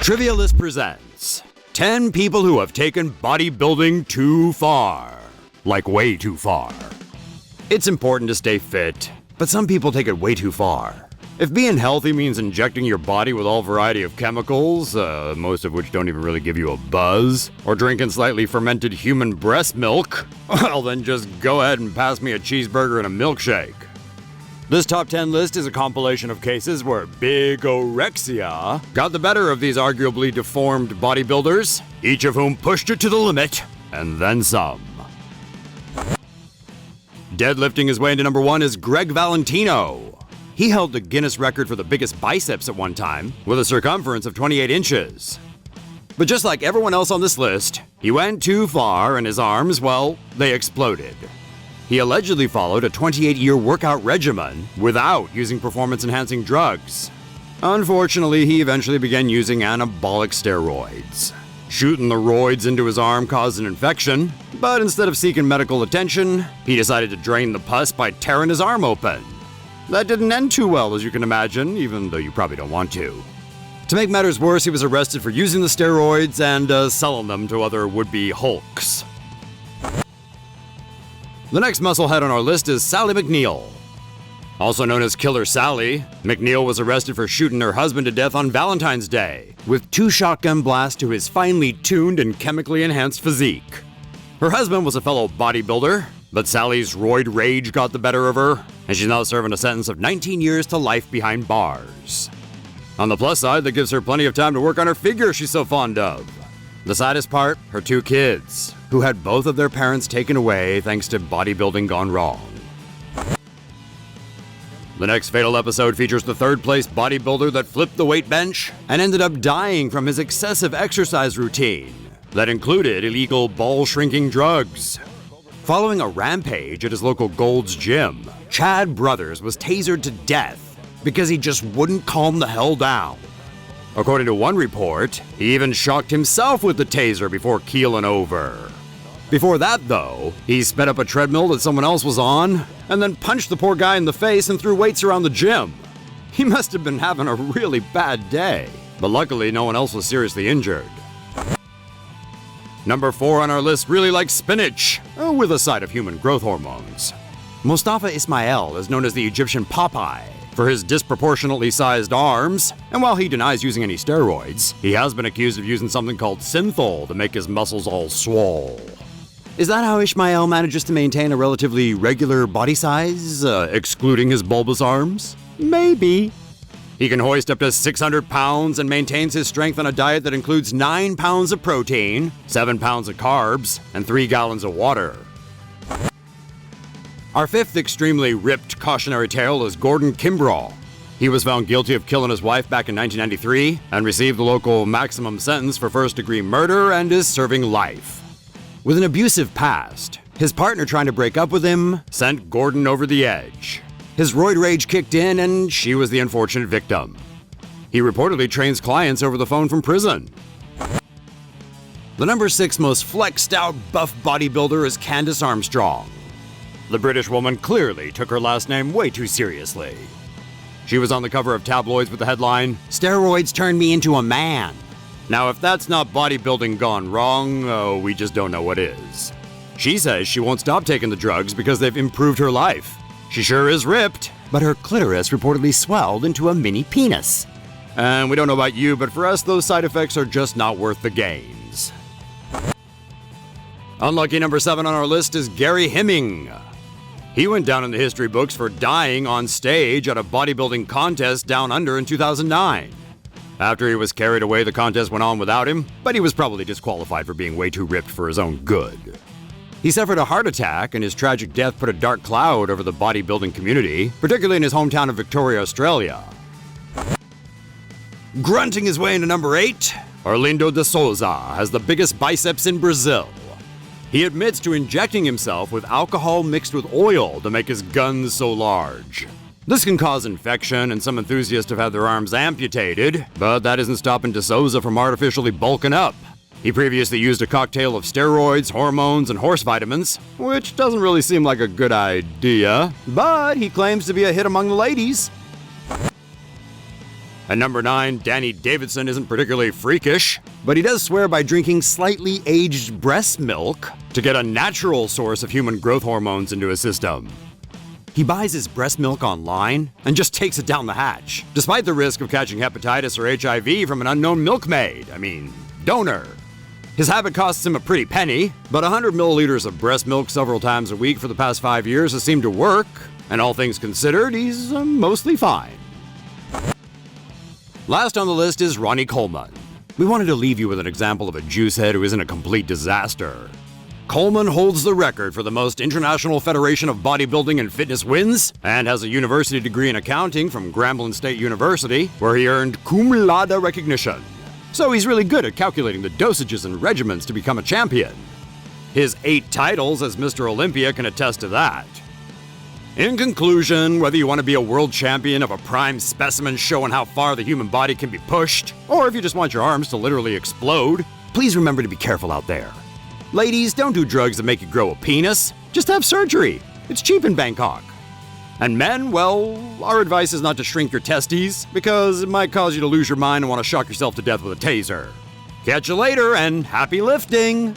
Trivia List presents 10 people who have taken bodybuilding too far. Like way too far. It's important to stay fit, but some people take it way too far. If being healthy means injecting your body with all variety of chemicals, most of which don't even really give you a buzz, or drinking slightly fermented human breast milk, well then just go ahead and pass me a cheeseburger and a milkshake. This top 10 list is a compilation of cases where bigorexia got the better of these arguably deformed bodybuilders, each of whom pushed it to the limit, and then some. Deadlifting his way into number 1 is Gregg Valentino. He held the Guinness record for the biggest biceps at one time, with a circumference of 28 inches. But just like everyone else on this list, he went too far and his arms, well, they exploded. He allegedly followed a 28-year workout regimen without using performance-enhancing drugs. Unfortunately, he eventually began using anabolic steroids. Shooting the roids into his arm caused an infection, but instead of seeking medical attention, he decided to drain the pus by tearing his arm open. That didn't end too well, as you can imagine, even though you probably don't want to. To make matters worse, he was arrested for using the steroids and selling them to other would-be hulks. The next musclehead on our list is Sally McNeil. Also known as Killer Sally, McNeil was arrested for shooting her husband to death on Valentine's Day, with 2 shotgun blasts to his finely tuned and chemically enhanced physique. Her husband was a fellow bodybuilder, but Sally's roid rage got the better of her, and she's now serving a sentence of 19 years to life behind bars. On the plus side, that gives her plenty of time to work on her figure she's so fond of. The saddest part, her 2 kids, who had both of their parents taken away thanks to bodybuilding gone wrong. The next fatal episode features the 3rd-place bodybuilder that flipped the weight bench and ended up dying from his excessive exercise routine that included illegal ball-shrinking drugs. Following a rampage at his local Gold's Gym, Chad Brothers was tasered to death because he just wouldn't calm the hell down. According to one report, he even shocked himself with the taser before keeling over. Before that, though, he sped up a treadmill that someone else was on, and then punched the poor guy in the face and threw weights around the gym. He must have been having a really bad day, but luckily no one else was seriously injured. Number 4 on our list really likes spinach, with a side of human growth hormones. Mustafa Ismael is known as the Egyptian Popeye for his disproportionately sized arms, and while he denies using any steroids, he has been accused of using something called synthol to make his muscles all swole. Is that how Ismael manages to maintain a relatively regular body size, excluding his bulbous arms? Maybe. He can hoist up to 600 pounds and maintains his strength on a diet that includes 9 pounds of protein, 7 pounds of carbs, and 3 gallons of water. Our 5th extremely ripped cautionary tale is Gordon Kimber. He was found guilty of killing his wife back in 1993 and received the local maximum sentence for first-degree murder and is serving life. With an abusive past, his partner trying to break up with him sent Gordon over the edge. His roid rage kicked in and she was the unfortunate victim. He reportedly trains clients over the phone from prison. The number 6 most flexed out buff bodybuilder is Candice Armstrong. The British woman clearly took her last name way too seriously. She was on the cover of tabloids with the headline, "Steroids turned me into a man." Now, if that's not bodybuilding gone wrong, we just don't know what is. She says she won't stop taking the drugs because they've improved her life. She sure is ripped, but her clitoris reportedly swelled into a mini penis. And we don't know about you, but for us, those side effects are just not worth the gains. Unlucky number 7 on our list is Gary Hemming. He went down in the history books for dying on stage at a bodybuilding contest down under in 2009. After he was carried away, the contest went on without him, but he was probably disqualified for being way too ripped for his own good. He suffered a heart attack, and his tragic death put a dark cloud over the bodybuilding community, particularly in his hometown of Victoria, Australia. Grunting his way into number 8, Lindo de Sola has the biggest biceps in Brazil. He admits to injecting himself with alcohol mixed with oil to make his guns so large. This can cause infection, and some enthusiasts have had their arms amputated, but that isn't stopping De Sola from artificially bulking up. He previously used a cocktail of steroids, hormones, and horse vitamins, which doesn't really seem like a good idea, but he claims to be a hit among the ladies. At number 9, Danny Davidson isn't particularly freakish, but he does swear by drinking slightly aged breast milk to get a natural source of human growth hormones into his system. He buys his breast milk online and just takes it down the hatch, despite the risk of catching hepatitis or HIV from an unknown milkmaid. Donor. His habit costs him a pretty penny, but 100 milliliters of breast milk several times a week for the past 5 years has seemed to work, and all things considered, he's mostly fine. Last on the list is Ronnie Coleman. We wanted to leave you with an example of a juicehead who isn't a complete disaster. Coleman holds the record for the most International Federation of Bodybuilding and Fitness wins, and has a university degree in accounting from Grambling State University, where he earned cum laude recognition. So he's really good at calculating the dosages and regimens to become a champion. His 8 titles as Mr. Olympia can attest to that. In conclusion, whether you want to be a world champion of a prime specimen showing how far the human body can be pushed, or if you just want your arms to literally explode, please remember to be careful out there. Ladies, don't do drugs that make you grow a penis. Just have surgery. It's cheap in Bangkok. And men, well, our advice is not to shrink your testes, because it might cause you to lose your mind and want to shock yourself to death with a taser. Catch you later, and happy lifting!